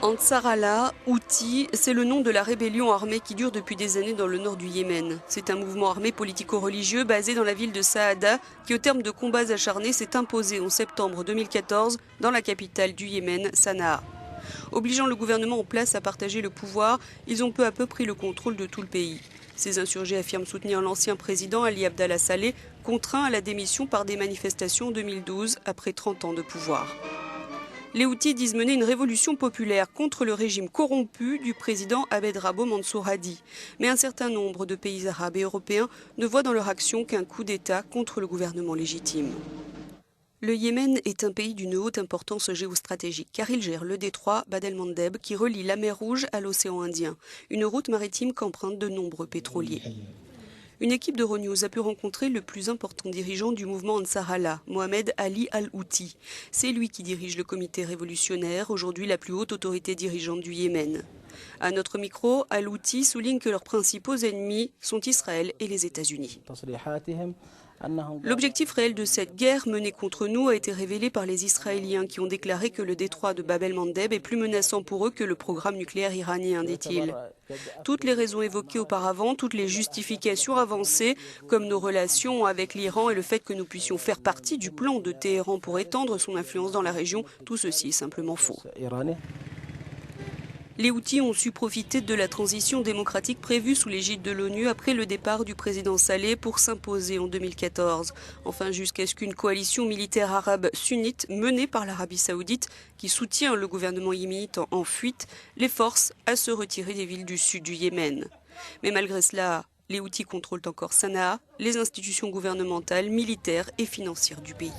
Ansar Allah, Houthi, c'est le nom de la rébellion armée qui dure depuis des années dans le nord du Yémen. C'est un mouvement armé politico-religieux basé dans la ville de Saada qui, au terme de combats acharnés, s'est imposé en septembre 2014 dans la capitale du Yémen, Sanaa. Obligeant le gouvernement en place à partager le pouvoir, ils ont peu à peu pris le contrôle de tout le pays. Ces insurgés affirment soutenir l'ancien président Ali Abdallah Saleh, contraint à la démission par des manifestations en 2012 après 30 ans de pouvoir. Les Houthis disent mener une révolution populaire contre le régime corrompu du président Abed Rabo Mansour Hadi. Mais un certain nombre de pays arabes et européens ne voient dans leur action qu'un coup d'État contre le gouvernement légitime. Le Yémen est un pays d'une haute importance géostratégique car il gère le détroit Bab el-Mandeb qui relie la mer Rouge à l'océan Indien, une route maritime qu'empruntent de nombreux pétroliers. Une équipe d'Euronews a pu rencontrer le plus important dirigeant du mouvement Ansar Allah, Mohamed Ali Al-Houthi. C'est lui qui dirige le comité révolutionnaire, aujourd'hui la plus haute autorité dirigeante du Yémen. À notre micro, Al-Houthi souligne que leurs principaux ennemis sont Israël et les États-Unis. L'objectif réel de cette guerre menée contre nous a été révélé par les Israéliens qui ont déclaré que le détroit de Bab el-Mandeb est plus menaçant pour eux que le programme nucléaire iranien, dit-il. Toutes les raisons évoquées auparavant, toutes les justifications avancées, comme nos relations avec l'Iran et le fait que nous puissions faire partie du plan de Téhéran pour étendre son influence dans la région, tout ceci est simplement faux. Les Houthis ont su profiter de la transition démocratique prévue sous l'égide de l'ONU après le départ du président Saleh pour s'imposer en 2014. Enfin, jusqu'à ce qu'une coalition militaire arabe sunnite menée par l'Arabie saoudite, qui soutient le gouvernement yéménite en fuite, les force à se retirer des villes du sud du Yémen. Mais malgré cela, les Houthis contrôlent encore Sanaa, les institutions gouvernementales, militaires et financières du pays.